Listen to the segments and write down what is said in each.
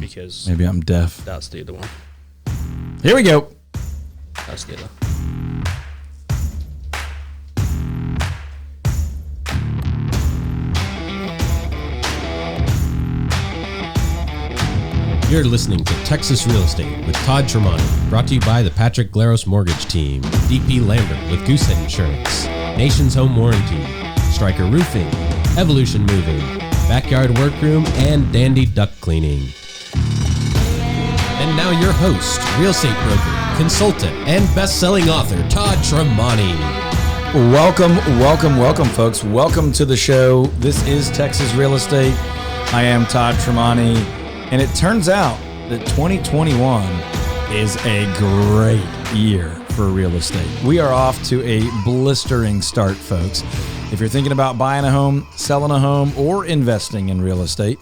because maybe I'm deaf. That's the other one. Here we go. That's the other. You're listening to Texas Real Estate with Todd Tramonte, brought to you by the Patrick Glaros Mortgage Team, DP Lambert with Goosehead Insurance, Nation's Home Warranty, Stryker Roofing, Evolution Moving, Backyard Workroom, and Dandy Duck Cleaning. And now your host, real estate broker, consultant, and best-selling author, Todd Tramonte. Welcome, folks. Welcome to the show. This is Texas Real Estate. I am Todd Tramonte. And it turns out that 2021 is a great year for real estate. We are off to a blistering start, folks. If you're thinking about buying a home, selling a home, or investing in real estate,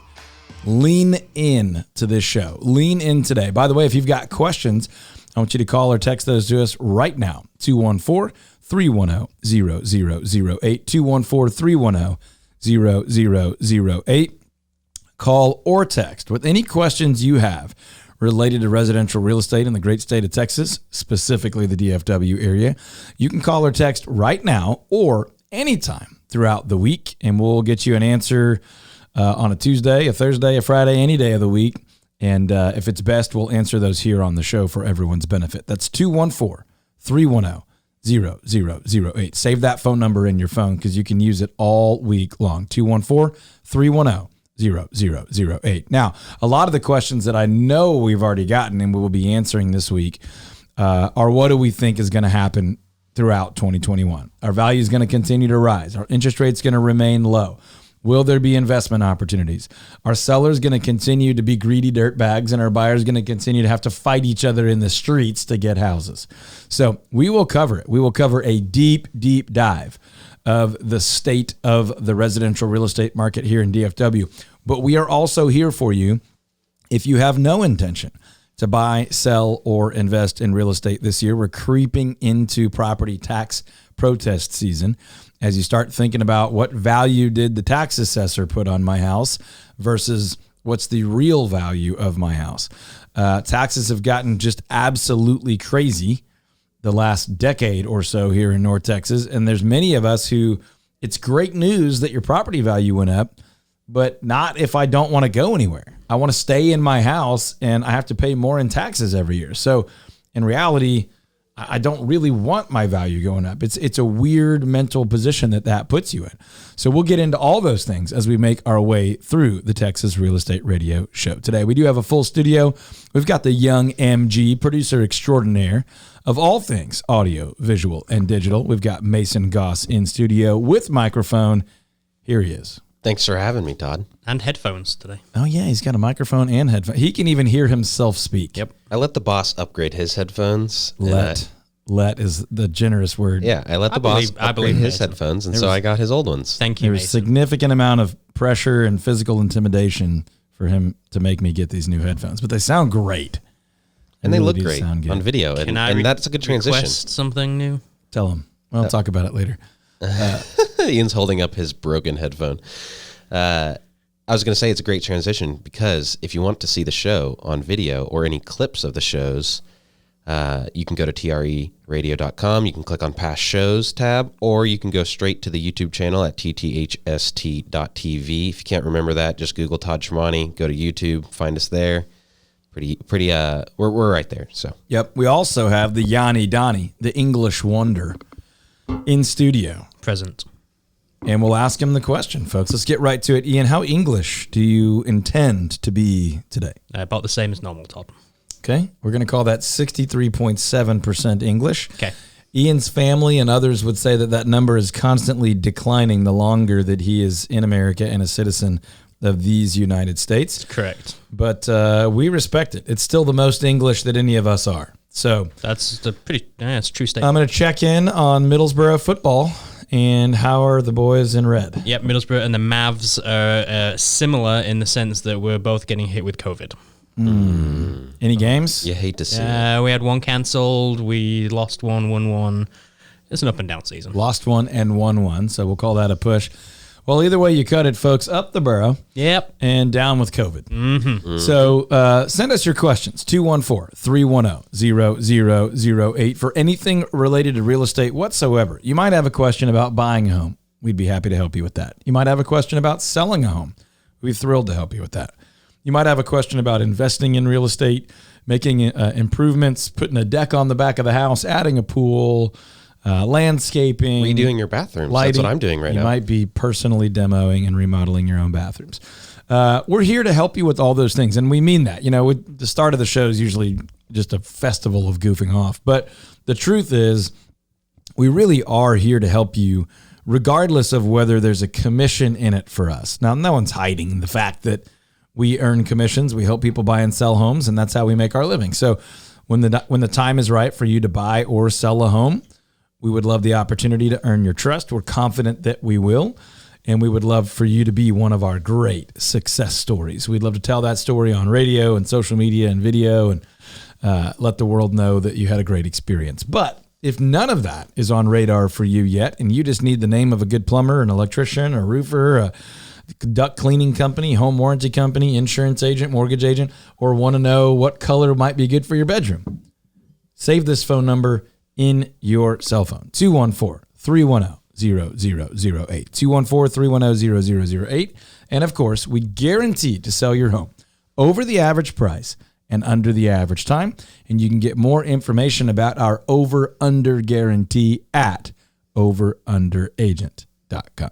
lean in to this show. Lean in today. By the way, if you've got questions, I want you to call or text those to us right now. 214-310-0008. 214-310-0008. Call or text with any questions you have related to residential real estate in the great state of Texas, specifically the DFW area. You can call or text right now or anytime throughout the week, and we'll get you an answer on a Tuesday, a Thursday, a Friday, any day of the week. And if it's best, we'll answer those here on the show for everyone's benefit. That's 214-310-0008. Save that phone number in your phone because you can use it all week long. 214-310-0008. Now, a lot of the questions that I know we've already gotten and we will be answering this week are what do we think is going to happen throughout 2021? Our value is going to continue to rise. Our interest rate's going to remain low. Will there be investment opportunities? Are sellers going to continue to be greedy dirtbags and our buyers going to continue to have to fight each other in the streets to get houses? So we will cover it. We will cover a deep dive of the state of the residential real estate market here in DFW. But we are also here for you if you have no intention to buy, sell, or invest in real estate this year. We're creeping into property tax protest season. As you start thinking about what value did the tax assessor put on my house versus what's the real value of my house. Taxes have gotten just absolutely crazy the last decade or so here in North Texas. And there's many of us who it's great news that your property value went up, but not if I don't want to go anywhere. I want to stay in my house and I have to pay more in taxes every year. So in reality, I don't really want my value going up. It's a weird mental position that puts you in. So we'll get into all those things as we make our way through the Texas Real Estate Radio Show. Today, we do have a full studio. We've got the young MG, producer extraordinaire of all things audio, visual, and digital. We've got Mason Goss in studio with microphone. Here he is. Thanks for having me, Todd. And headphones today. Oh, yeah, he's got a microphone and headphones. He can even hear himself speak. Yep. I let the boss upgrade his headphones. Let is the generous word. Yeah, I let the boss upgrade his headphones, and so I got his old ones. Thank you, There was a significant amount of pressure and physical intimidation for him to make me get these new headphones, but they sound great. And they look great on video, and that's a good transition. Request something new? Tell him. We'll talk about it later. Ian's holding up his broken headphone. I was going to say it's a great transition because if you want to see the show on video or any clips of the shows, you can go to treradio.com. You can click on past shows tab, or you can go straight to the YouTube channel at tthst.tv. If you can't remember that, just Google Todd Tramonte, go to YouTube, find us there. We're right there. So yep. We also have the Yanni Donnie, the English wonder, in studio. Present. And we'll ask him the question, folks. Let's get right to it. Ian, how English do you intend to be today? About the same as normal, Todd. Okay. We're going to call that 63.7% English. Okay. Ian's family and others would say that number is constantly declining the longer that he is in America and a citizen of these United States. Correct. But we respect it. It's still the most English that any of us are. So that's it's a true statement. I'm going to check in on Middlesbrough football. And how are the boys in red? Yep, Middlesbrough and the Mavs are similar in the sense that we're both getting hit with COVID. Any games? You hate to see it. We had one cancelled. We lost one, won one. It's an up and down season. Lost one and won one, so we'll call that a push. Well, either way you cut it, folks, up the borough. Yep. And down with COVID. Mm-hmm. So send us your questions, 214-310-0008 for anything related to real estate whatsoever. You might have a question about buying a home. We'd be happy to help you with that. You might have a question about selling a home. We'd be thrilled to help you with that. You might have a question about investing in real estate, making improvements, putting a deck on the back of the house, adding a pool, landscaping, redoing your bathrooms. Lighting. That's what I'm doing right now. You might be personally demoing and remodeling your own bathrooms. We're here to help you with all those things, and we mean that. The start of the show is usually just a festival of goofing off, but the truth is we really are here to help you regardless of whether there's a commission in it for us. Now, no one's hiding the fact that we earn commissions. We help people buy and sell homes, and that's how we make our living. So when the time is right for you to buy or sell a home, we would love the opportunity to earn your trust. We're confident that we will, and we would love for you to be one of our great success stories. We'd love to tell that story on radio and social media and video and let the world know that you had a great experience. But if none of that is on radar for you yet, and you just need the name of a good plumber, an electrician, a roofer, a duct cleaning company, home warranty company, insurance agent, mortgage agent, or want to know what color might be good for your bedroom, save this phone number in your cell phone, 214-310-0008, 214-310-0008. And of course, we guarantee to sell your home over the average price and under the average time. And you can get more information about our over-under guarantee at overunderagent.com.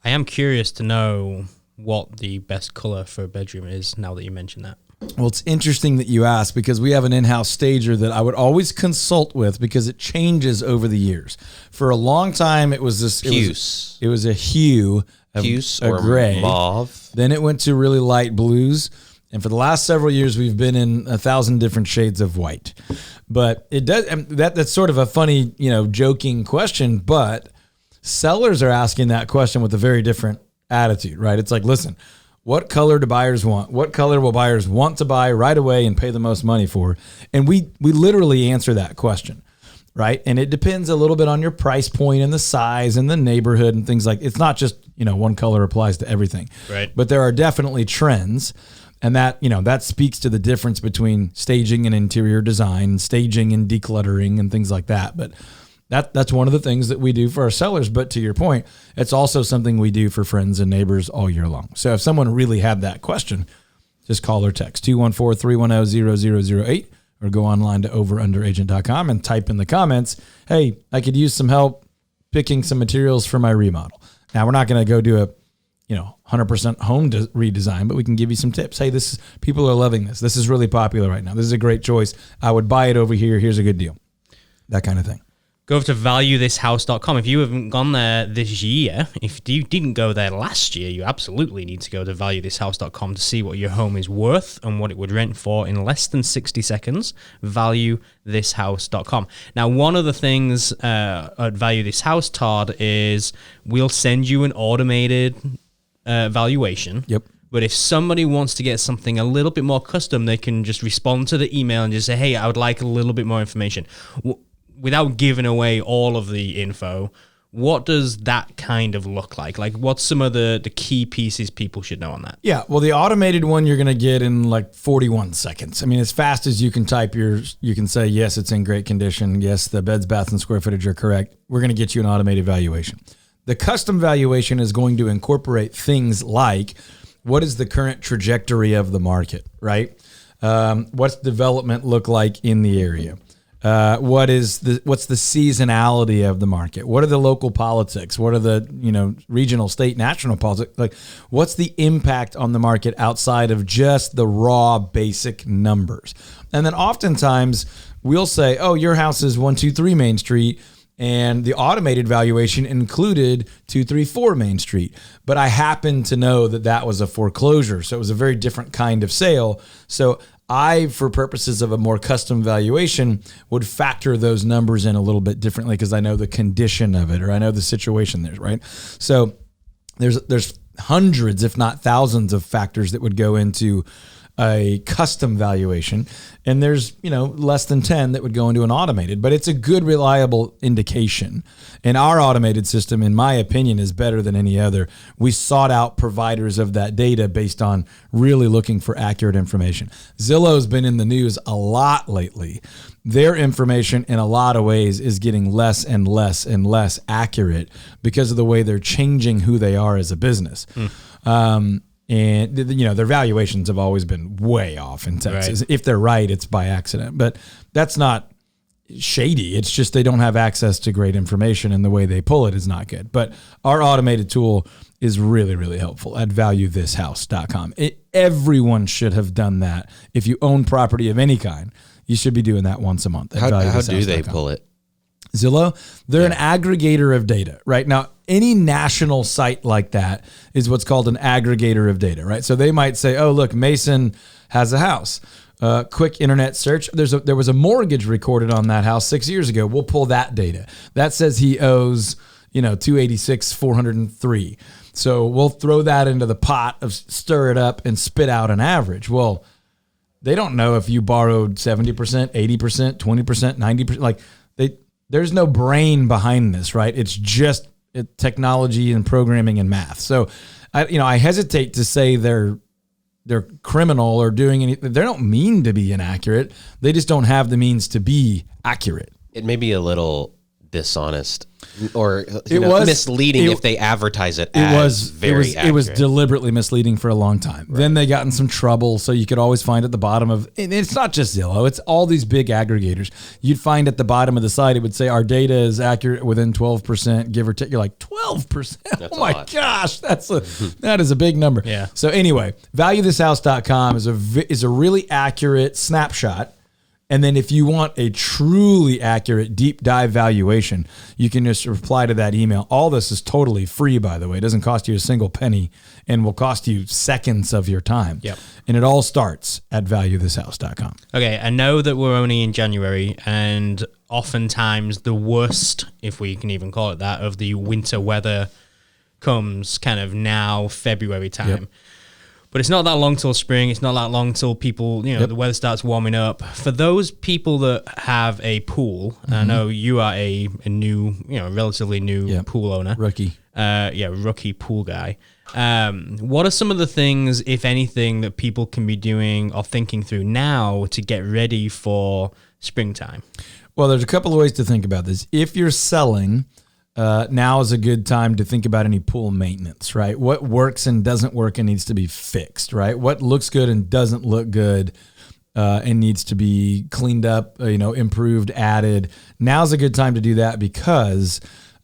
I am curious to know what the best color for a bedroom is now that you mentioned that. Well, it's interesting that you ask because we have an in-house stager that I would always consult with because it changes over the years. For a long time, it was this. It was a hue, a gray, mauve. Then it went to really light blues, and for the last several years, we've been in 1,000 different shades of white. But it does. That's sort of a funny, joking question, but sellers are asking that question with a very different attitude, right? It's like, listen, what color do buyers want? What color will buyers want to buy right away and pay the most money for? And we literally answer that question, right? And it depends a little bit on your price point and the size and the neighborhood and things like, it's not just, one color applies to everything. Right. But there are definitely trends. And that speaks to the difference between staging and interior design, staging and decluttering and things like that. But that's one of the things that we do for our sellers. But to your point, it's also something we do for friends and neighbors all year long. So if someone really had that question, just call or text 214-310-0008 or go online to overunderagent.com and type in the comments, hey, I could use some help picking some materials for my remodel. Now, we're not going to go do a 100% home redesign, but we can give you some tips. Hey, people are loving this. This is really popular right now. This is a great choice. I would buy it over here. Here's a good deal. That kind of thing. Go over to valuethishouse.com. If you haven't gone there this year, if you didn't go there last year, you absolutely need to go to valuethishouse.com to see what your home is worth and what it would rent for in less than 60 seconds. Valuethishouse.com. Now, one of the things at Value This House, Todd, is we'll send you an automated valuation. Yep. But if somebody wants to get something a little bit more custom, they can just respond to the email and just say, hey, I would like a little bit more information. Without giving away all of the info, what does that kind of look like? Like, what's some of the key pieces people should know on that? Yeah, well, the automated one you're going to get in like 41 seconds. I mean, as fast as you can type you can say, yes, it's in great condition. Yes, the beds, baths, and square footage are correct. We're going to get you an automated valuation. The custom valuation is going to incorporate things like, what is the current trajectory of the market, right? What's development look like in the area? What's the seasonality of the market? What are the local politics? What are the, regional, state, national politics? Like, what's the impact on the market outside of just the raw basic numbers? And then oftentimes we'll say, oh, your house is 123 Main Street, and the automated valuation included 234 Main Street. But I happen to know that was a foreclosure. So it was a very different kind of sale. So I, for purposes of a more custom valuation, would factor those numbers in a little bit differently because I know the condition of it or I know the situation there, right? So there's hundreds, if not thousands, of factors that would go into a custom valuation, and there's, less than 10 that would go into an automated, but it's a good, reliable indication. And our automated system, in my opinion, is better than any other. We sought out providers of that data based on really looking for accurate information. Zillow's been in the news a lot lately. Their information in a lot of ways is getting less and less and less accurate because of the way they're changing who they are as a business. And, their valuations have always been way off in Texas. Right. If they're right, it's by accident. But that's not shady. It's just they don't have access to great information, and the way they pull it is not good. But our automated tool is really, really helpful at valuethishouse.com. Everyone should have done that. If you own property of any kind, you should be doing that once a month. How do they pull it? Zillow, they're an aggregator of data, right? Now, any national site like that is what's called an aggregator of data, right? So they might say, oh, look, Mason has a house. Quick internet search. There was a mortgage recorded on that house 6 years ago. We'll pull that data. That says he owes, $286,403. So we'll throw that into the pot stir it up and spit out an average. Well, they don't know if you borrowed 70%, 80%, 20%, 90%. There's no brain behind this, right? It's just technology and programming and math. So, I hesitate to say they're criminal or doing anything. They don't mean to be inaccurate. They just don't have the means to be accurate. It may be a little dishonest or misleading if they advertise it as very accurate. It was deliberately misleading for a long time. Right. Then they got in some trouble, so you could always find at the bottom of, and it's not just Zillow, it's all these big aggregators. You'd find at the bottom of the site, it would say our data is accurate within 12%, give or take. You're like, 12%? Oh my gosh, that is a big number. Yeah. So anyway, valuethishouse.com is a really accurate snapshot. And then if you want a truly accurate deep dive valuation, you can just reply to that email. All this is totally free, by the way. It doesn't cost you a single penny and will cost you seconds of your time. Yep. And it all starts at valuethishouse.com. Okay, I know that we're only in January, and oftentimes the worst, if we can even call it that, of the winter weather comes kind of now, February time. Yep. But it's not that long till spring. It's not that long till people, the weather starts warming up. For those people that have a pool, and I know you are a new, relatively new pool owner. Rookie. Rookie pool guy. What are some of the things, if anything, that people can be doing or thinking through now to get ready for springtime? Well, there's a couple of ways to think about this. If you're selling, now is a good time to think about any pool maintenance, right? What works and doesn't work and needs to be fixed, right? What looks good and doesn't look good and needs to be cleaned up, improved, added. Now's a good time to do that because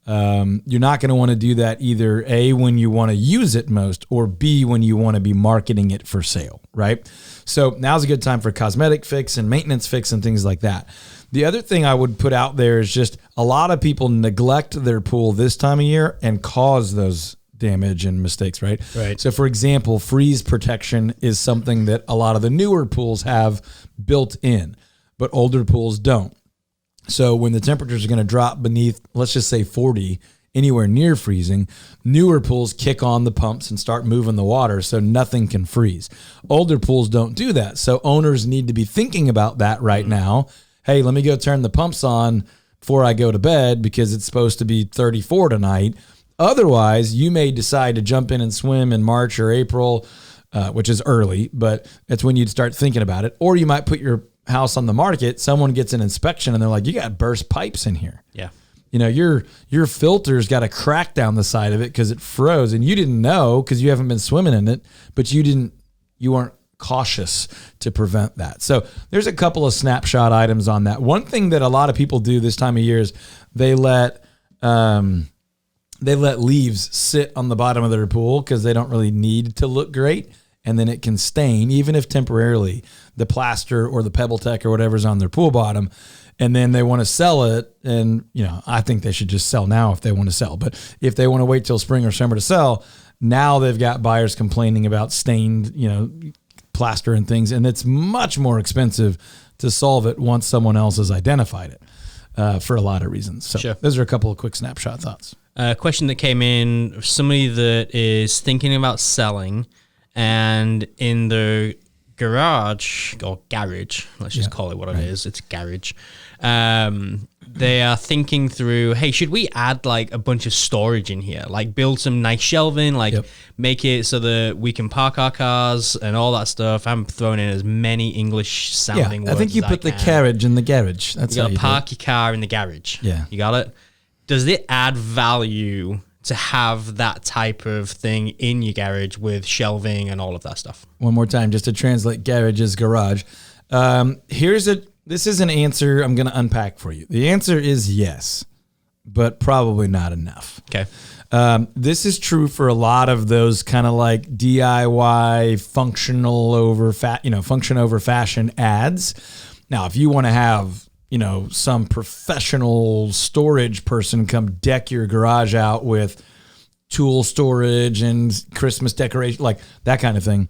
you're not going to want to do that either A, when you want to use it most, or B, when you want to be marketing it for sale, right? So now's a good time for cosmetic fix and maintenance fix and things like that. The other thing I would put out there is just a lot of people neglect their pool this time of year and cause those damage and mistakes, right? Right. So, for example, freeze protection is something that a lot of the newer pools have built in, but older pools don't. So when the temperatures are going to drop beneath, let's just say 40, anywhere near freezing, newer pools kick on the pumps and start moving the water so nothing can freeze. Older pools don't do that. So owners need to be thinking about that right now. Hey, let me go turn the pumps on before I go to bed because it's supposed to be 34 tonight. Otherwise, you may decide to jump in and swim in March or April, which is early, but that's when you'd start thinking about it. Or you might put your house on the market. Someone gets an inspection and they're like, you got burst pipes in here. Yeah. Your filter's got a crack down the side of it because it froze and you didn't know because you haven't been swimming in it, but you weren't cautious to prevent that. So there's a couple of snapshot items on that. One thing that a lot of people do this time of year is they let leaves sit on the bottom of their pool because they don't really need to look great. And then it can stain, even if temporarily, the plaster or the Pebble Tech or whatever's on their pool bottom. And then they want to sell it. And, I think they should just sell now if they want to sell. But if they want to wait till spring or summer to sell, now they've got buyers complaining about stained, plaster and things, and it's much more expensive to solve it once someone else has identified it for a lot of reasons. So Those are a couple of quick snapshot thoughts. A question that came in, somebody that is thinking about selling and in the garage or garage, let's just call it what it is. It's garage. They are thinking through, hey, should we add like a bunch of storage in here? Like build some nice shelving, like make it so that we can park our cars and all that stuff. I'm throwing in as many English sounding words. I think you put the carriage in the garage. That's you how got to park your car in the garage. Yeah. You got it? Does it add value to have that type of thing in your garage with shelving and all of that stuff? One more time, just to translate garage as garage. This is an answer I'm going to unpack for you. The answer is yes, but probably not enough. Okay. This is true for a lot of those kind of like DIY function over fashion ads. Now, if you want to have, some professional storage person come deck your garage out with tool storage and Christmas decoration, like that kind of thing,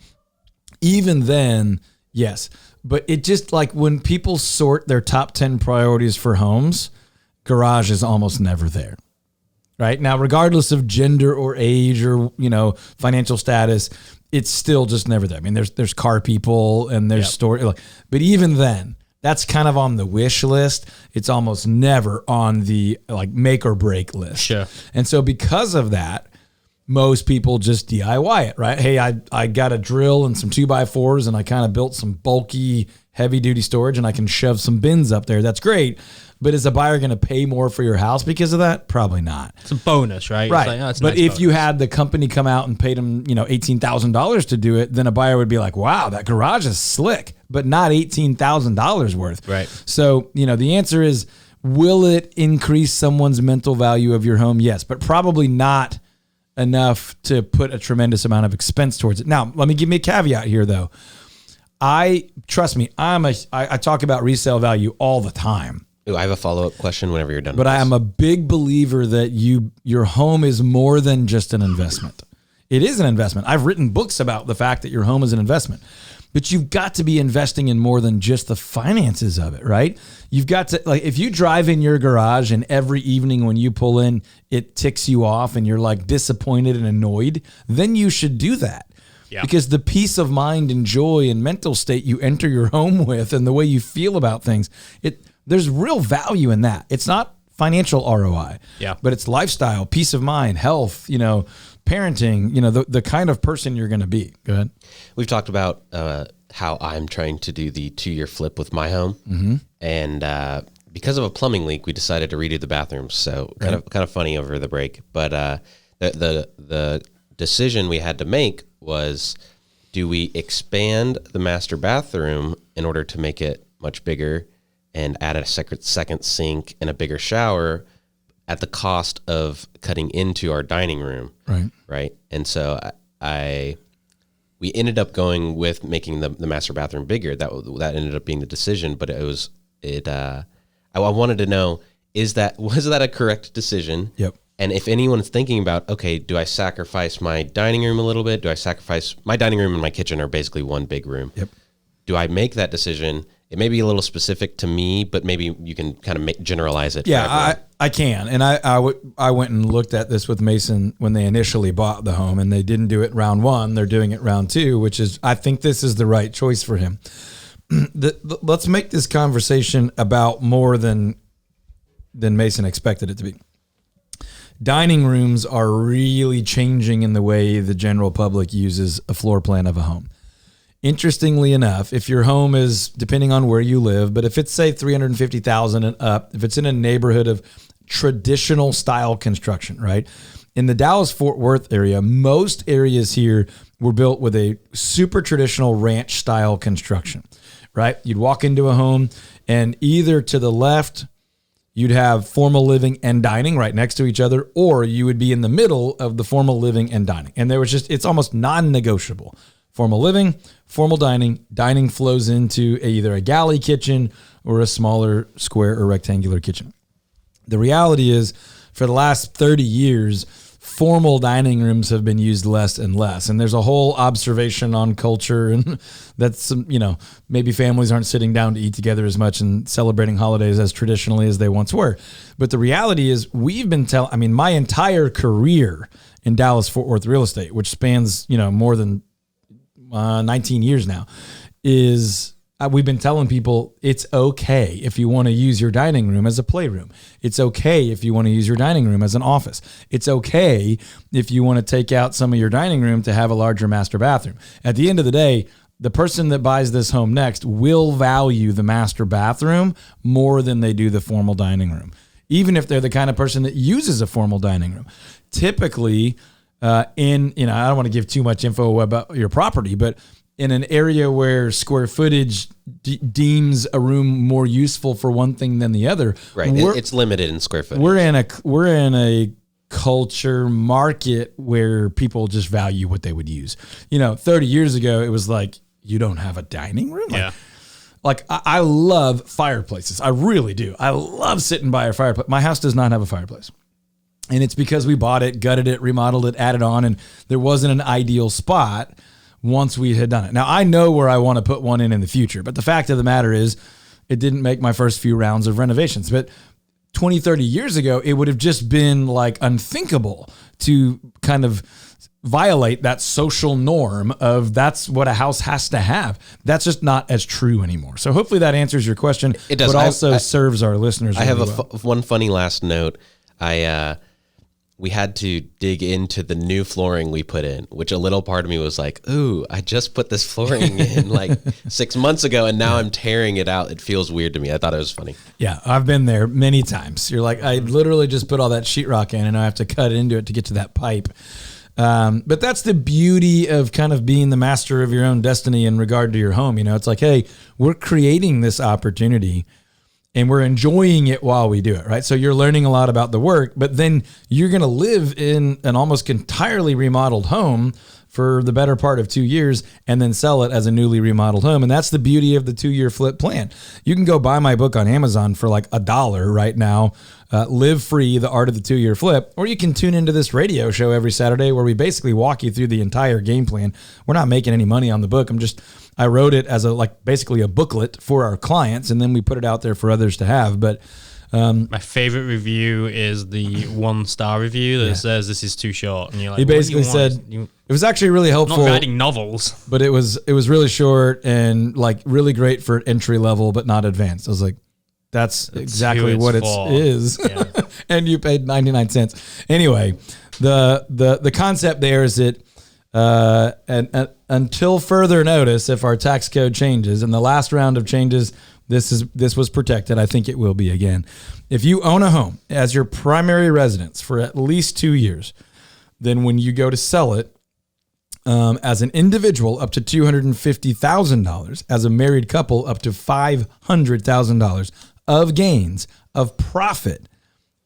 even then, yes. But it just like when people sort their top 10 priorities for homes, garage is almost never there. Right now, regardless of gender or age or, financial status, it's still just never there. I mean, there's car people and there's storage, but even then, that's kind of on the wish list. It's almost never on the like make or break list. Sure. And so because of that, most people just DIY it, right? Hey, I got a drill and some 2x4s and I kind of built some bulky heavy duty storage and I can shove some bins up there. That's great. But is a buyer going to pay more for your house because of that? Probably not. It's a bonus, right? Right. It's like, it's a but nice if bonus. you had the company come out and paid them, $18,000 to do it, then a buyer would be like, wow, that garage is slick, but not $18,000 worth. Right. So, the answer is, will it increase someone's mental value of your home? Yes, but probably not enough to put a tremendous amount of expense towards it. Now, let me give me a caveat here, though. Trust me, I talk about resale value all the time. Ooh, I have a follow-up question whenever you're done. But I am a big believer that your home is more than just an investment. It is an investment. I've written books about the fact that your home is an investment. But you've got to be investing in more than just the finances of it, right? You've got to, like, if you drive in your garage and every evening when you pull in, it ticks you off and you're like disappointed and annoyed, then you should do that. Yeah. Because the peace of mind and joy and mental state you enter your home with and the way you feel about things, there's real value in that. It's not financial ROI, but it's lifestyle, peace of mind, health, parenting, the kind of person you're going to be. Go ahead. We've talked about how I'm trying to do the 2-year flip with my home. Mm-hmm. And because of a plumbing leak, we decided to redo the bathrooms. So kind of funny over the break. But the decision we had to make was, do we expand the master bathroom in order to make it much bigger and add a second sink and a bigger shower at the cost of cutting into our dining room? Right. And so we ended up going with making the master bathroom bigger. That ended up being the decision, but I wanted to know, was that a correct decision? Yep. And if anyone's thinking about, okay, do I sacrifice my dining room a little bit? Do I sacrifice my dining room and my kitchen are basically one big room? Yep. Do I make that decision? It may be a little specific to me, but maybe you can kind of generalize it. Yeah, I can. And I went and looked at this with Mason when they initially bought the home, and they didn't do it round 1. They're doing it round 2, which is, I think this is the right choice for him. Let's make this conversation about more than Mason expected it to be. Dining rooms are really changing in the way the general public uses a floor plan of a home. Interestingly enough, if your home is, depending on where you live, but if it's say 350,000 and up, if it's in a neighborhood of traditional style construction, right? In the Dallas-Fort Worth area, most areas here were built with a super traditional ranch style construction, right? You'd walk into a home and either to the left, you'd have formal living and dining right next to each other, or you would be in the middle of the formal living and dining. And there was it's almost non-negotiable. Formal living, formal dining. Dining flows into either a galley kitchen or a smaller square or rectangular kitchen. The reality is, for the last 30 years, formal dining rooms have been used less and less. And there's a whole observation on culture, and that's, maybe families aren't sitting down to eat together as much and celebrating holidays as traditionally as they once were. But the reality is, we've been my entire career in Dallas-Fort Worth real estate, which spans, more than 19 years now, is we've been telling people it's okay if you want to use your dining room as a playroom. It's okay if you want to use your dining room as an office. It's okay if you want to take out some of your dining room to have a larger master bathroom. At the end of the day, the person that buys this home next will value the master bathroom more than they do the formal dining room, even if they're the kind of person that uses a formal dining room. Typically, I don't want to give too much info about your property, but in an area where square footage deems a room more useful for one thing than the other, right? It's limited in square footage. We're in a culture market where people just value what they would use. 30 years ago, it was like, you don't have a dining room? Yeah. Like I love fireplaces. I really do. I love sitting by a fireplace. My house does not have a fireplace. And it's because we bought it, gutted it, remodeled it, added on, and there wasn't an ideal spot once we had done it. Now, I know where I want to put one in the future, but the fact of the matter is it didn't make my first few rounds of renovations. But 20, 30 years ago, it would have just been like unthinkable to kind of violate that social norm of that's what a house has to have. That's just not as true anymore. So hopefully that answers your question. It does. But also serves our listeners. I have one funny last note. We had to dig into the new flooring we put in, which a little part of me was like, ooh, I just put this flooring in like 6 months ago and now I'm tearing it out. It feels weird to me. I thought it was funny. Yeah, I've been there many times. You're like, I literally just put all that sheetrock in and I have to cut into it to get to that pipe. But that's the beauty of kind of being the master of your own destiny in regard to your home. It's like, hey, we're creating this opportunity and we're enjoying it while we do it, right? So you're learning a lot about the work, but then you're going to live in an almost entirely remodeled home for the better part of 2 years and then sell it as a newly remodeled home. And that's the beauty of the 2-year flip plan. You can go buy my book on Amazon for like $1 right now, Live Free, The Art of the 2-Year Flip, or you can tune into this radio show every Saturday where we basically walk you through the entire game plan. We're not making any money on the book. I wrote it as basically a booklet for our clients, and then we put it out there for others to have. But my favorite review is the 1-star review that says this is too short. And you're like, he basically said it was actually really helpful. Not writing novels, but it was really short and like really great for entry level, but not advanced. I was like, that's exactly what it is. Yeah. And you paid 99 cents. Anyway, the concept there is that until further notice, if our tax code changes, and the last round of changes, this was protected. I think it will be again. If you own a home as your primary residence for at least 2 years, then when you go to sell it as an individual, up to $250,000, as a married couple, up to $500,000 of gains of profit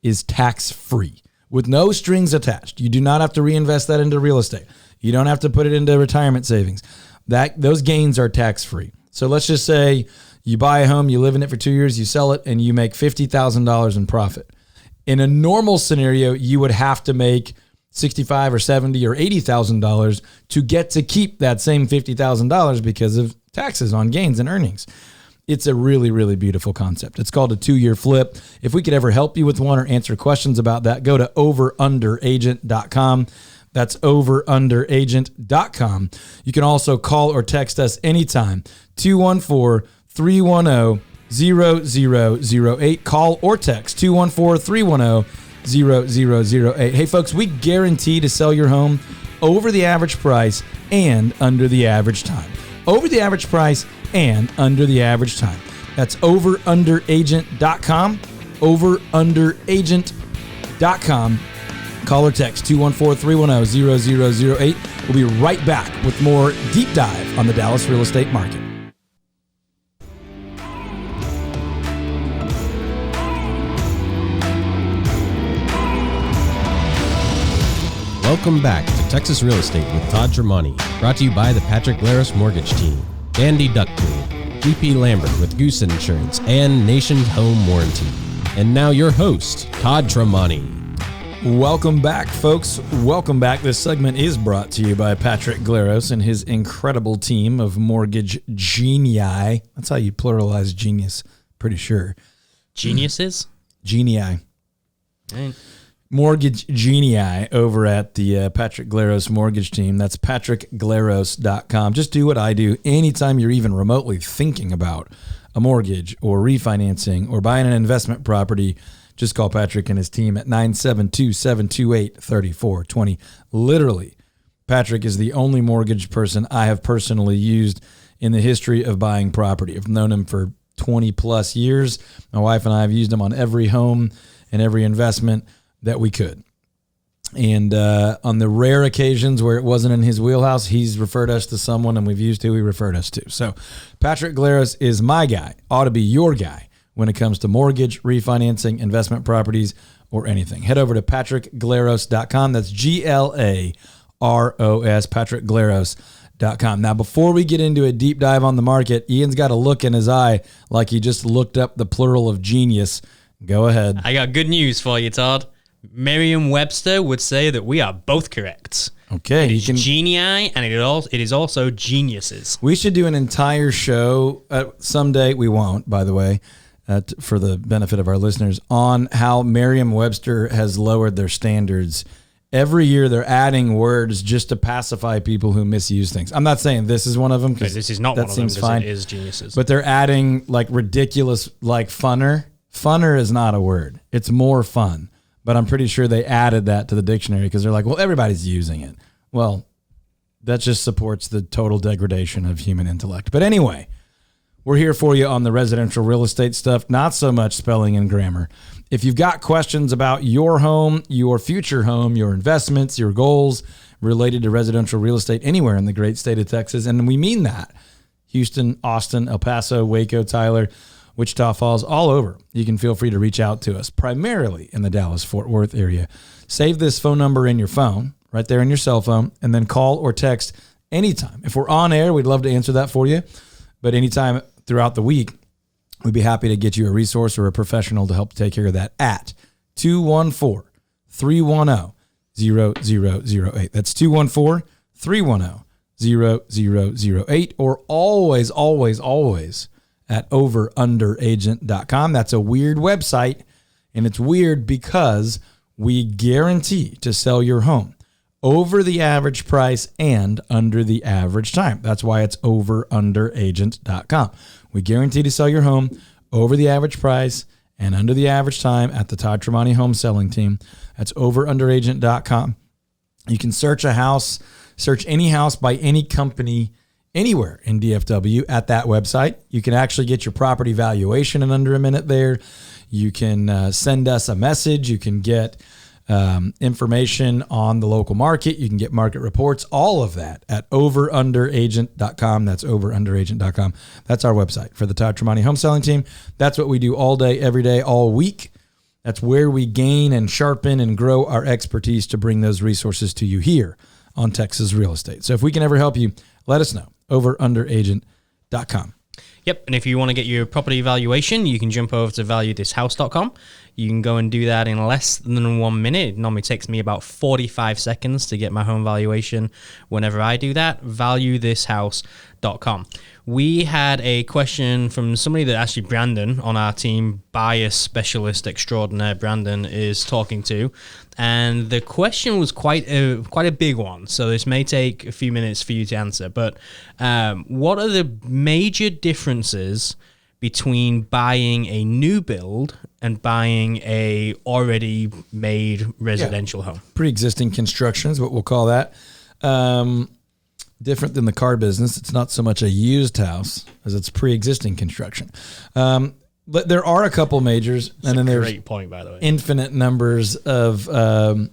is tax free with no strings attached. You do not have to reinvest that into real estate. You don't have to put it into retirement savings. Those gains are tax free. So let's just say you buy a home, you live in it for 2 years, you sell it, and you make $50,000 in profit. In a normal scenario, you would have to make $65,000 or $70,000 or $80,000 to get to keep that same $50,000 because of taxes on gains and earnings. It's a really, really beautiful concept. It's called a 2-year flip. If we could ever help you with one or answer questions about that, go to overunderagent.com. That's overunderagent.com. You can also call or text us anytime, 214-310-0008. Call or text 214-310-0008. Hey, folks, we guarantee to sell your home over the average price and under the average time. Over the average price and under the average time. That's overunderagent.com, overunderagent.com. Call or text 214-310-0008. We'll be right back with more deep dive on the Dallas real estate market. Welcome back to Texas Real Estate with Todd Tramonte, brought to you by the Patrick Laris Mortgage Team, Dandy Duck Pool, GP Lambert with Goose Insurance, and Nation Home Warranty. And now your host, Todd Tramonte. Welcome back, folks. Welcome back. This segment is brought to you by Patrick Glaros and his incredible team of mortgage genii. That's how you pluralize genius, pretty sure. Geniuses? Genii. Right. mortgage genii over at the Patrick Glaros mortgage team. That's patrickglaros.com. Just do what I do anytime you're even remotely thinking about a mortgage or refinancing or buying an investment property. Just call Patrick and his team at 972-728-3420. Literally, Patrick is the only mortgage person I have personally used in the history of buying property. I've known him for 20 plus years. My wife and I have used him on every home and every investment that we could. And on the rare occasions where it wasn't in his wheelhouse, he's referred us to someone, and we've used who he referred us to. So Patrick Glaros is my guy, ought to be your guy when it comes to mortgage, refinancing, investment properties, or anything. Head over to patrickglaros.com. That's Glaros, patrickglaros.com. Now, before we get into a deep dive on the market, Ian's got a look in his eye like he just looked up the plural of genius. Go ahead. I got good news for you, Todd. Merriam-Webster would say that we are both correct. Okay. It is genii, and it is also geniuses. We should do an entire show someday. We won't, by the way, for the benefit of our listeners, on how Merriam-Webster has lowered their standards. Every year they're adding words just to pacify people who misuse things. I'm not saying this is one of them, because this is not one of them, because it is geniuses. But they're adding like ridiculous, like funner. Funner is not a word. It's more fun. But I'm pretty sure they added that to the dictionary because they're like, well, everybody's using it. Well, that just supports the total degradation of human intellect. But anyway, we're here for you on the residential real estate stuff, not so much spelling and grammar. If you've got questions about your home, your future home, your investments, your goals related to residential real estate anywhere in the great state of Texas, and we mean that, Houston, Austin, El Paso, Waco, Tyler, Wichita Falls, all over, you can feel free to reach out to us, primarily in the Dallas-Fort Worth area. Save this phone number in your phone, right there in your cell phone, and then call or text anytime. If we're on air, we'd love to answer that for you, but anytime throughout the week, we'd be happy to get you a resource or a professional to help take care of that at 214-310-0008. That's 214-310-0008, or always at overunderagent.com. That's a weird website, and it's weird because we guarantee to sell your home over the average price and under the average time. That's why it's overunderagent.com. We guarantee to sell your home over the average price and under the average time at the Todd Tramonte home selling team. That's overunderagent.com. You can search any house by any company anywhere in DFW at that website. You can actually get your property valuation in under a minute there. You can send us a message. You can get information on the local market. You can get market reports, all of that at overunderagent.com. That's overunderagent.com. That's our website for the Todd Tramonte home selling team. That's what we do all day, every day, all week. That's where we gain and sharpen and grow our expertise to bring those resources to you here on Texas Real Estate. So if we can ever help you, let us know. Overunderagent.com. Yep, and if you want to get your property valuation, you can jump over to valuethishouse.com. You can go and do that in less than 1 minute. It normally takes me about 45 seconds to get my home valuation whenever I do that. Valuethishouse.com. We had a question from somebody that actually Brandon on our team, bias specialist extraordinaire Brandon, is talking to. And the question was quite a big one, so this may take a few minutes for you to answer. But what are the major differences between buying a new build and buying a already made residential home? Pre-existing construction is what we'll call that. Different than the car business. It's not so much a used house as it's pre-existing construction. But there are a couple majors, and then there's great point, by the way, infinite numbers of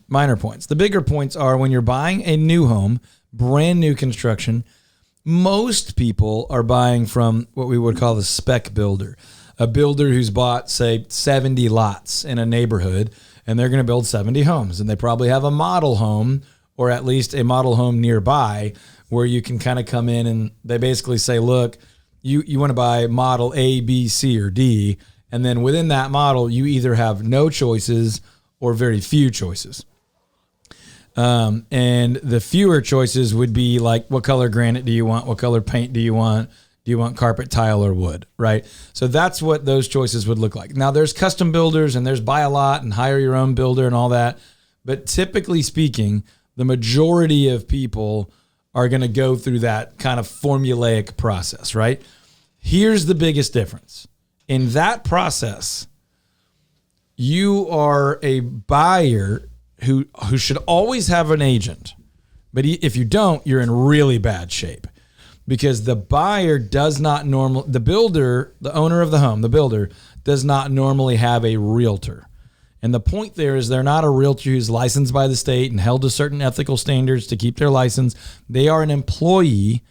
minor points. The bigger points are when you're buying a new home, brand new construction, most people are buying from what we would call the spec builder, a builder who's bought, say, 70 lots in a neighborhood, and they're going to build 70 homes. And they probably have a model home, or at least a model home nearby, where you can kind of come in and they basically say, look, you want to buy model A, B, C, or D. And then within that model, you either have no choices or very few choices. And the fewer choices would be like, what color granite do you want? What color paint do you want? Do you want carpet, tile, or wood, right? So that's what those choices would look like. Now, there's custom builders and there's buy a lot and hire your own builder and all that. But typically speaking, the majority of people are going to go through that kind of formulaic process, right? Here's the biggest difference. In that process, you are a buyer who should always have an agent. But if you don't, you're in really bad shape, because the buyer does not the builder, the owner of the home, the builder does not normally have a realtor. And the point there is they're not a realtor who's licensed by the state and held to certain ethical standards to keep their license. They are an employee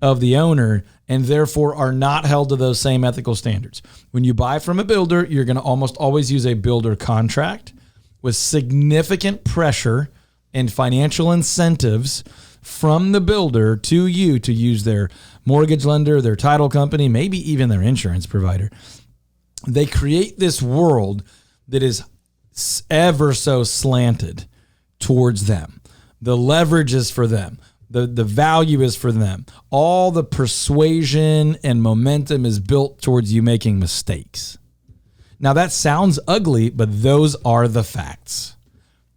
of the owner and therefore are not held to those same ethical standards. When you buy from a builder, you're going to almost always use a builder contract with significant pressure and financial incentives from the builder to you to use their mortgage lender, their title company, maybe even their insurance provider. They create this world that is ever so slanted towards them. The leverage is for them. The value is for them. All the persuasion and momentum is built towards you making mistakes. Now that sounds ugly, but those are the facts.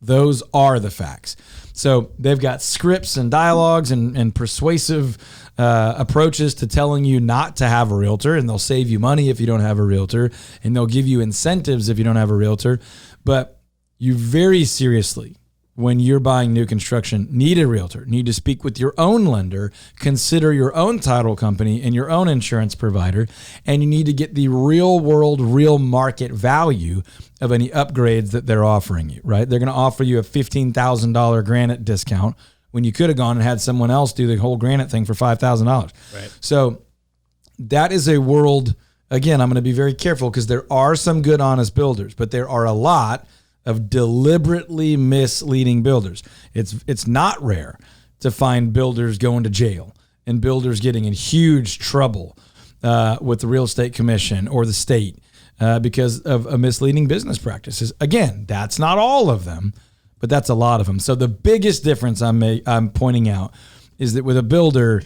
Those are the facts. So they've got scripts and dialogues and persuasive approaches to telling you not to have a realtor, and they'll save you money if you don't have a realtor, and they'll give you incentives if you don't have a realtor. But you very seriously, when you're buying new construction, need a realtor, need to speak with your own lender, consider your own title company and your own insurance provider, and you need to get the real world, real market value of any upgrades that they're offering you, right? They're going to offer you a $15,000 granite discount when you could have gone and had someone else do the whole granite thing for $5,000. Right. So that is a world, again, I'm going to be very careful because there are some good, honest builders, but there are a lot of deliberately misleading builders. It's not rare to find builders going to jail and builders getting in huge trouble with the real estate commission or the state because of a misleading business practices. Again, that's not all of them, but that's a lot of them. So the biggest difference I'm pointing out is that with a builder,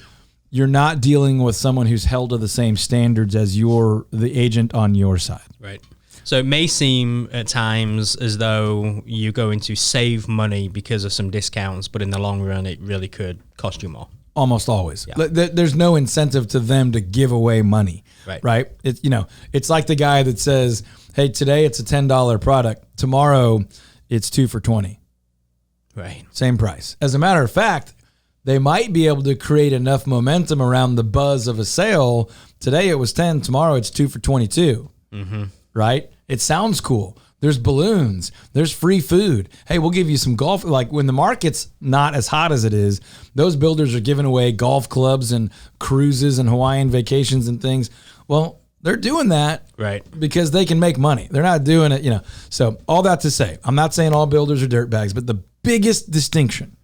you're not dealing with someone who's held to the same standards as the agent on your side. Right. So it may seem at times as though you're going to save money because of some discounts, but in the long run, it really could cost you more. Almost always. Yeah. There's no incentive to them to give away money. Right. It's like the guy that says, hey, today it's a $10 product. Tomorrow it's 2 for $20. Right. Same price. As a matter of fact, they might be able to create enough momentum around the buzz of a sale. Today it was 10. Tomorrow it's 2 for 22. Mm-hmm. Right? It sounds cool. There's balloons. There's free food. Hey, we'll give you some golf. Like when the market's not as hot as it is, those builders are giving away golf clubs and cruises and Hawaiian vacations and things. Well, they're doing that right because they can make money. They're not doing it, So all that to say, I'm not saying all builders are dirtbags, but the biggest distinction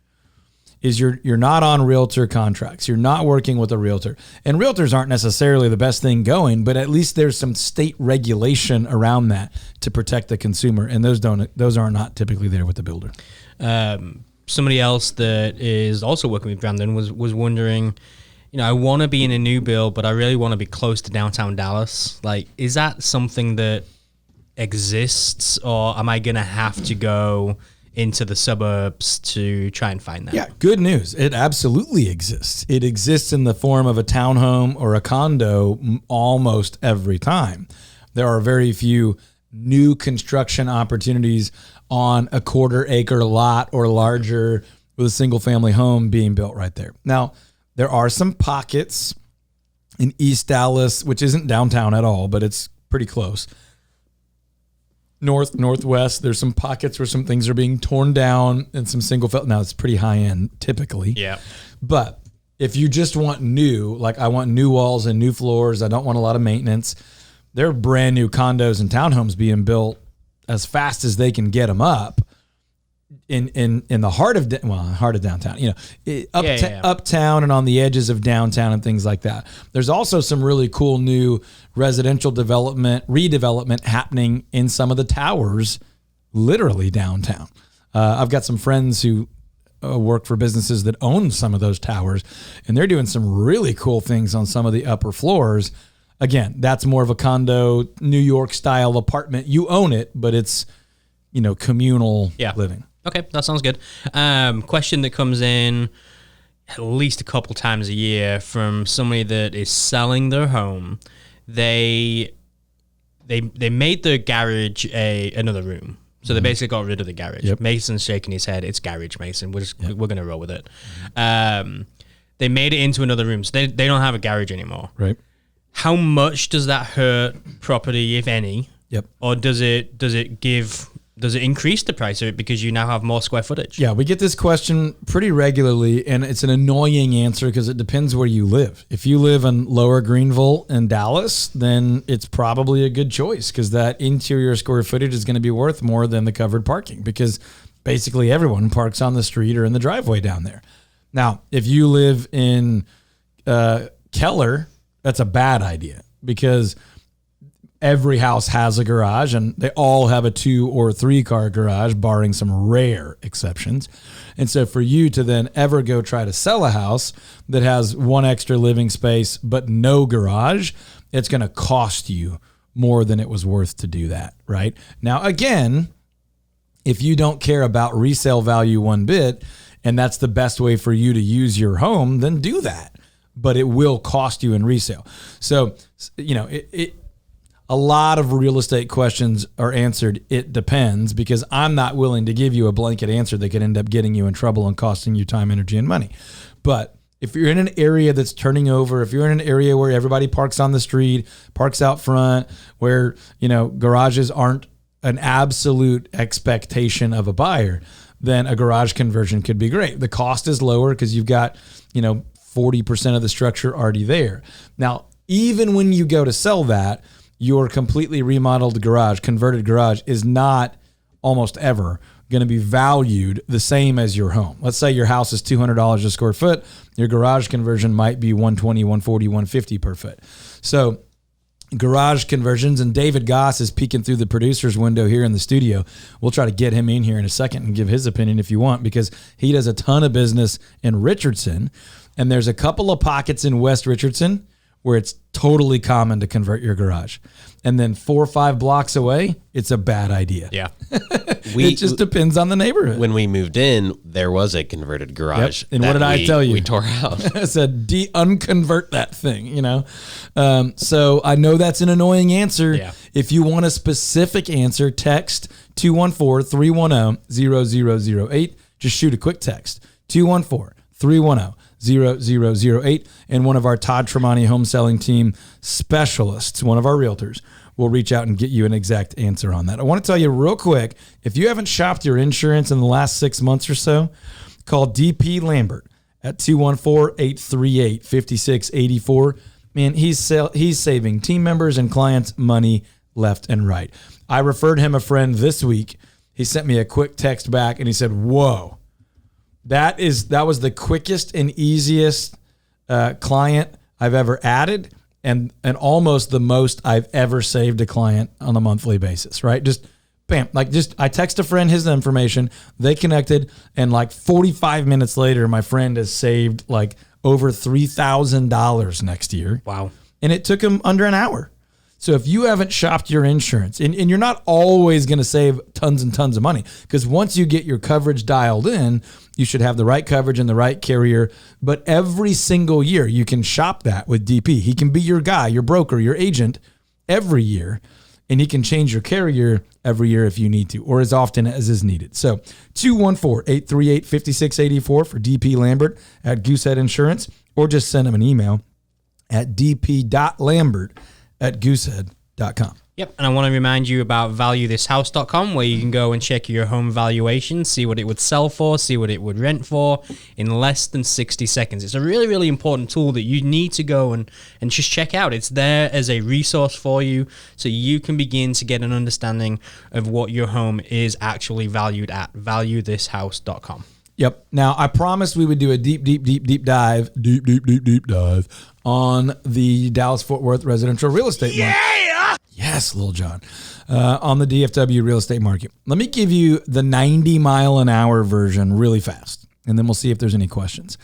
is you're not on realtor contracts. You're not working with a realtor. And realtors aren't necessarily the best thing going, but at least there's some state regulation around that to protect the consumer. And those are not typically there with the builder. Somebody else that is also working with Brandon was wondering, I want to be in a new build, but I really want to be close to downtown Dallas. Like, is that something that exists, or am I going to have to go into the suburbs to try and find that? Yeah, good news. It absolutely exists. It exists in the form of a townhome or a condo almost every time. There are very few new construction opportunities on a 1/4 acre lot or larger with a single family home being built right there. Now, there are some pockets in East Dallas, which isn't downtown at all, but it's pretty close. Northwest, there's some pockets where some things are being torn down and some single family. Now it's pretty high end typically. Yeah. But if you just want new, like I want new walls and new floors, I don't want a lot of maintenance. There are brand new condos and townhomes being built as fast as they can get them up in the heart of downtown, uptown and on the edges of downtown and things like that. There's also some really cool new residential redevelopment happening in some of the towers, literally downtown. I've got some friends who work for businesses that own some of those towers, and they're doing some really cool things on some of the upper floors. Again, that's more of a condo, New York style apartment. You own it, but it's, communal living. Okay, that sounds good. Question that comes in at least a couple times a year from somebody that is selling their home. They made the garage another room. So they basically got rid of the garage. Yep. Mason's shaking his head. It's garage, Mason. We're going to roll with it. They made it into another room. So they don't have a garage anymore. Right. How much does that hurt property, if any? Yep. Or does it increase the price of it because you now have more square footage? Yeah, we get this question pretty regularly, and it's an annoying answer because it depends where you live. If you live in Lower Greenville in Dallas, then it's probably a good choice because that interior square footage is going to be worth more than the covered parking because basically everyone parks on the street or in the driveway down there. Now, if you live in Keller, that's a bad idea because every house has a garage and they all have a 2 or 3 car garage, barring some rare exceptions. And so for you to then ever go try to sell a house that has 1 extra living space but no garage, it's going to cost you more than it was worth to do that, right? Now, again, if you don't care about resale value one bit and that's the best way for you to use your home, then do that. But it will cost you in resale. So, a lot of real estate questions are answered, it depends, because I'm not willing to give you a blanket answer that could end up getting you in trouble and costing you time, energy, and money. But if you're in an area that's turning over, if you're in an area where everybody parks on the street, parks out front, where, garages aren't an absolute expectation of a buyer, then a garage conversion could be great. The cost is lower because you've got, 40% of the structure already there. Now, even when you go to sell that, your completely remodeled garage, converted garage, is not almost ever going to be valued the same as your home. Let's say your house is $200 a square foot. Your garage conversion might be $120, $140, $150 per foot. So garage conversions, and David Goss is peeking through the producer's window here in the studio. We'll try to get him in here in a second and give his opinion if you want, because he does a ton of business in Richardson. And there's a couple of pockets in West Richardson where it's totally common to convert your garage. And then 4 or 5 blocks away, it's a bad idea. Yeah. It just depends on the neighborhood. When we moved in, there was a converted garage. Yep. And what did I tell you? We tore out. I said, unconvert that thing, So I know that's an annoying answer. Yeah. If you want a specific answer, text 214-310-0008. Just shoot a quick text, 214-310-0008. And one of our Todd Tramonte home selling team specialists, one of our realtors, will reach out and get you an exact answer on that. I want to tell you real quick, if you haven't shopped your insurance in the last 6 months or so, call DP Lambert at 214-838-5684. Man, he's saving team members and clients money left and right. I referred him a friend this week. He sent me a quick text back and he said, whoa. That was the quickest and easiest client I've ever added, and almost the most I've ever saved a client on a monthly basis, right? Just bam, I text a friend his information, they connected, and 45 minutes later, my friend has saved over $3,000 next year. Wow. And it took him under an hour. So if you haven't shopped your insurance, and you're not always going to save tons and tons of money, because once you get your coverage dialed in, you should have the right coverage and the right carrier. But every single year, you can shop that with DP. He can be your guy, your broker, your agent every year, and he can change your carrier every year if you need to, or as often as is needed. So 214-838-5684 for DP Lambert at Goosehead Insurance, or just send him an email at dp.lambert@goosehead.com. Yep, and I want to remind you about valuethishouse.com, where you can go and check your home valuation, see what it would sell for, see what it would rent for in less than 60 seconds. It's a really, really important tool that you need to go and just check out. It's there as a resource for you, so you can begin to get an understanding of what your home is actually valued at. Valuethishouse.com. Yep. Now, I promised we would do a deep dive on the Dallas-Fort Worth residential real estate market. Yes, Lil John. On the DFW real estate market. Let me give you the 90-mile-an-hour version really fast. and then we'll see if there's any questions.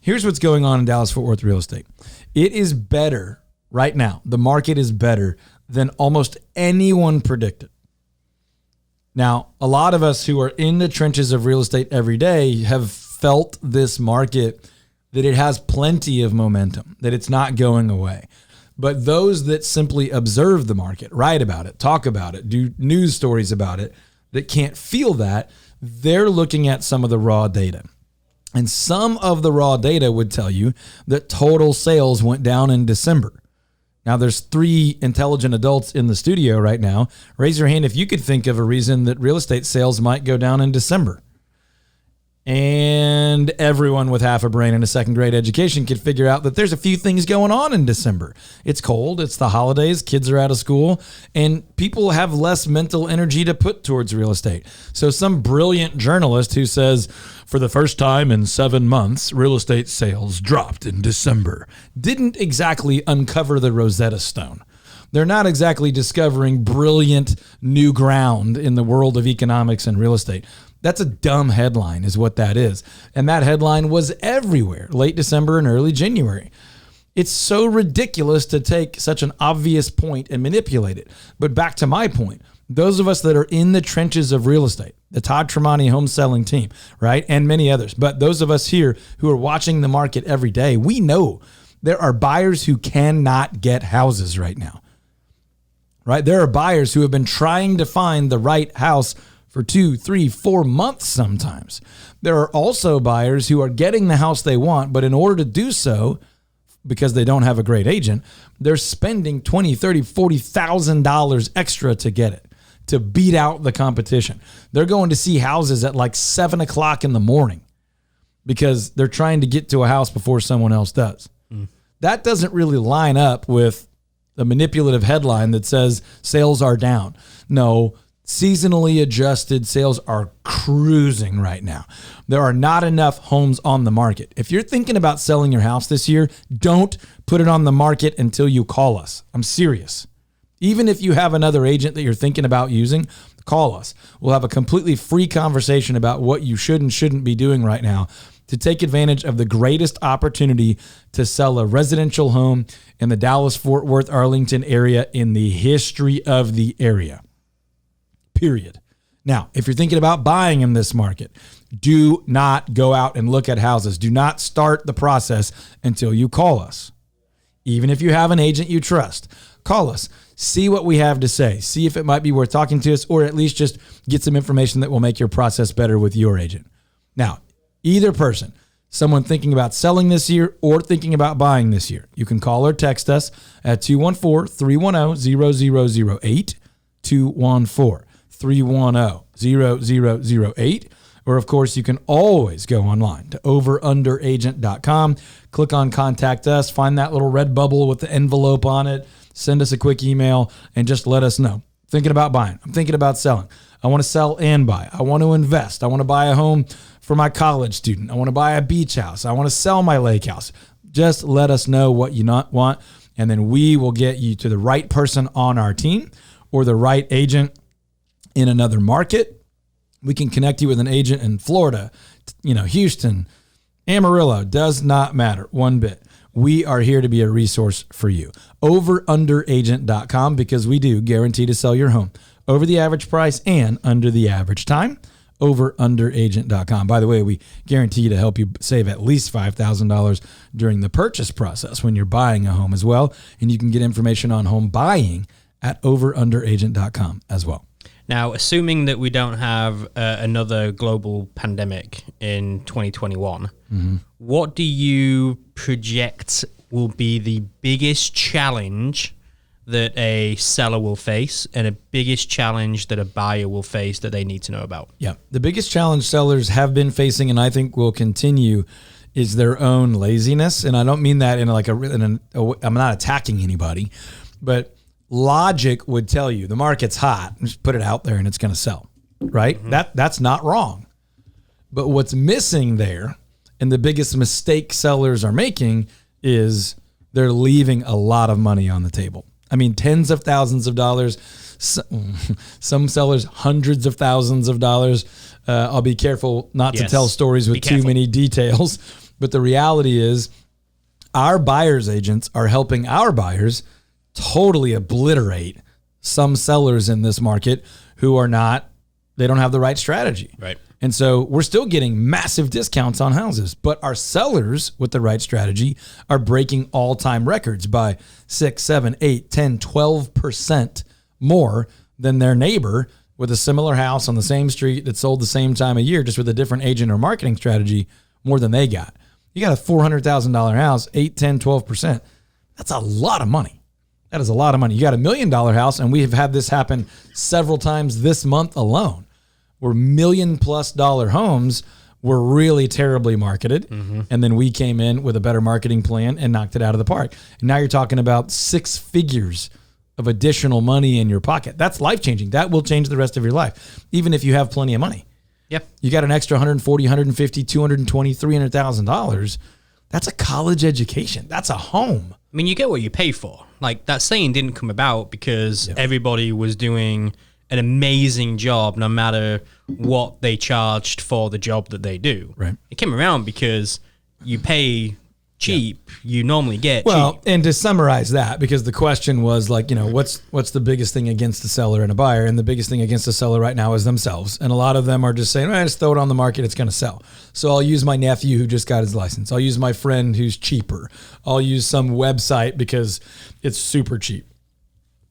Here's what's going on in Dallas-Fort Worth real estate. It is better right now. The market is better than almost anyone predicted. Now, a lot of us who are in the trenches of real estate every day have felt this market, that it has plenty of momentum, that it's not going away. But those that simply observe the market, write about it, talk about it, do news stories about it, that can't feel that, they're looking at some of the raw data. And some of the raw data would tell you that total sales went down in December. Now, there's 3 intelligent adults in the studio right now. Raise your hand if you could think of a reason that real estate sales might go down in December. And everyone with half a brain and a second grade education could figure out that there's a few things going on in December. It's cold, it's the holidays, kids are out of school, and people have less mental energy to put towards real estate. So some brilliant journalist who says, for the first time in 7 months, real estate sales dropped in December, didn't exactly uncover the Rosetta Stone. They're not exactly discovering brilliant new ground in the world of economics and real estate. That's a dumb headline is what that is. And that headline was everywhere, late December and early January. It's so ridiculous to take such an obvious point and manipulate it. But back to my point, those of us that are in the trenches of real estate, the Todd Tramonte home selling team, right? And many others. But those of us here who are watching the market every day, we know there are buyers who cannot get houses right now, right? There are buyers who have been trying to find the right house for 2, 3, 4 months sometimes. There are also buyers who are getting the house they want, but in order to do so, because they don't have a great agent, they're spending $20,000, $30,000, $40,000 extra to get it, to beat out the competition. They're going to see houses at like 7 o'clock in the morning because they're trying to get to a house before someone else does. That doesn't really line up with the manipulative headline that says sales are down. No, seasonally adjusted sales are cruising right now. There are not enough homes on the market. If you're thinking about selling your house this year, don't put it on the market until you call us. I'm serious. Even if you have another agent that you're thinking about using, call us. We'll have a completely free conversation about what you should and shouldn't be doing right now to take advantage of the greatest opportunity to sell a residential home in the Dallas-Fort Worth, Arlington area in the history of the area. Period. Now, if you're thinking about buying in this market, do not go out and look at houses. Do not start the process until you call us. Even if you have an agent you trust, call us. See what we have to say. See if it might be worth talking to us, or at least just get some information that will make your process better with your agent. Now, either person, someone thinking about selling this year or thinking about buying this year, you can call or text us at 214-310-0008, 214-310-0008. Or, of course, you can always go online to overunderagent.com, click on Contact Us, find that little red bubble with the envelope on it, send us a quick email, and just let us know. Thinking about buying. I'm thinking about selling. I want to sell and buy. I want to invest. I want to buy a home for my college student. I want to buy a beach house. I want to sell my lake house. Just let us know what you not want, and then we will get you to the right person on our team or the right agent in another market. We can connect you with an agent in Florida, Houston, Amarillo, does not matter one bit. We are here to be a resource for you. Overunderagent.com, because we do guarantee to sell your home over the average price and under the average time. Overunderagent.com. By the way, we guarantee to help you save at least $5,000 during the purchase process when you're buying a home as well. And you can get information on home buying at overunderagent.com as well. Now, assuming that we don't have another global pandemic in 2021, what do you project will be the biggest challenge that a seller will face and a biggest challenge that a buyer will face that they need to know about? Yeah, the biggest challenge sellers have been facing, and I think will continue, is their own laziness. And I don't mean that in I'm not attacking anybody, but logic would tell you the market's hot. Just put it out there and it's going to sell, right? That's not wrong. But what's missing there, and the biggest mistake sellers are making, is they're leaving a lot of money on the table. I mean, tens of thousands of dollars. Some sellers, hundreds of thousands of dollars. I'll be careful not to tell stories with too many details. But the reality is our buyer's agents are helping our buyers totally obliterate some sellers in this market who are not, they don't have the right strategy. Right. And so we're still getting massive discounts on houses, but our sellers with the right strategy are breaking all-time records by 6, 7, 8, 10, 12% more than their neighbor with a similar house on the same street that sold the same time of year, just with a different agent or marketing strategy, more than they got. You got a $400,000 house, 8, 10, 12%. That's a lot of money. That is a lot of money. You got $1 million house, and we have had this happen several times this month alone, where $1 million+ homes were really terribly marketed. And then we came in with a better marketing plan and knocked it out of the park. And now you're talking about 6 figures of additional money in your pocket. That's life-changing. That will change the rest of your life, even if you have plenty of money. Yep. You got an extra $140,000, $150,000, $220,000, $300,000. That's a college education. That's a home. I mean, you get what you pay for. Like, that saying didn't come about because everybody was doing an amazing job no matter what they charged for the job that they do. Right. It came around because you pay cheap, you normally get well, cheap. And to summarize that, because the question was like, you know, what's the biggest thing against the seller and a buyer? And the biggest thing against the seller right now is themselves. And a lot of them are just saying, just throw it on the market, it's going to sell. So I'll use my nephew who just got his license. I'll use my friend who's cheaper. I'll use some website because it's super cheap.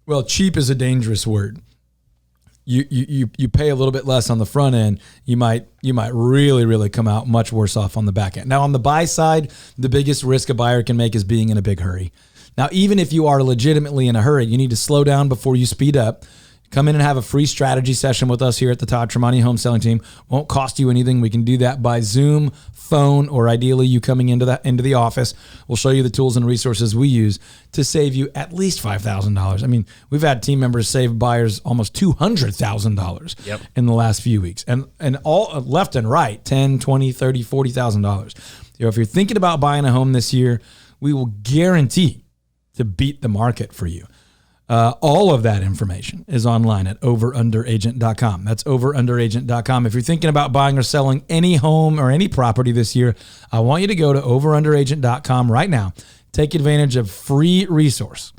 Well, cheap is a dangerous word. You pay a little bit less on the front end, you might really come out much worse off on the back end. Now, on the buy side, the biggest risk a buyer can make is being in a big hurry. Now, even if you are legitimately in a hurry, you need to slow down before you speed up. Come in and have a free strategy session with us here at the Todd Tramonte Home Selling Team. Won't cost you anything. We can do that by Zoom, phone, or ideally you coming into the office. We'll show you the tools and resources we use to save you at least $5,000. I mean, we've had team members save buyers almost $200,000 in the last few weeks, and all left and right, $10,000, $20,000, $30,000, $40,000. You know, if you're thinking about buying a home this year, we will guarantee to beat the market for you. All of that information is online at overunderagent.com. That's overunderagent.com. If you're thinking about buying or selling any home or any property this year, I want you to go to overunderagent.com right now. Take advantage of free resource,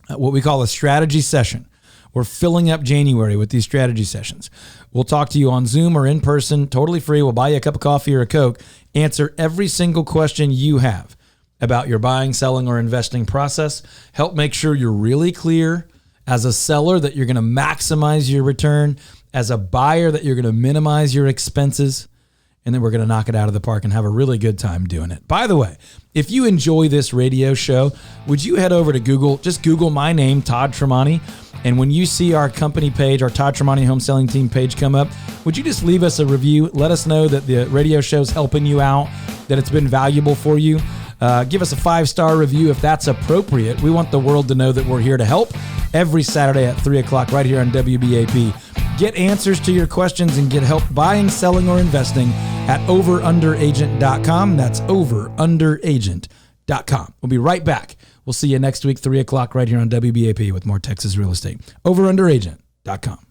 what we call a strategy session. We're filling up January with these strategy sessions. We'll talk to you on Zoom or in person, totally free. We'll buy you a cup of coffee or a Coke, answer every single question you have about your buying, selling, or investing process. Help make sure you're really clear as a seller that you're going to maximize your return, as a buyer that you're going to minimize your expenses, and then we're going to knock it out of the park and have a really good time doing it. By the way, if you enjoy this radio show, would you head over to Google, just Google my name, Todd Tramonte, and when you see our company page, our Todd Tramonte Home Selling Team page come up, would you just leave us a review? Let us know that the radio show's helping you out, that it's been valuable for you. Give us a 5-star review if that's appropriate. We want the world to know that we're here to help every Saturday at 3 o'clock right here on WBAP. Get answers to your questions and get help buying, selling, or investing at overunderagent.com. That's overunderagent.com. We'll be right back. We'll see you next week, 3 o'clock right here on WBAP with more Texas real estate. Overunderagent.com.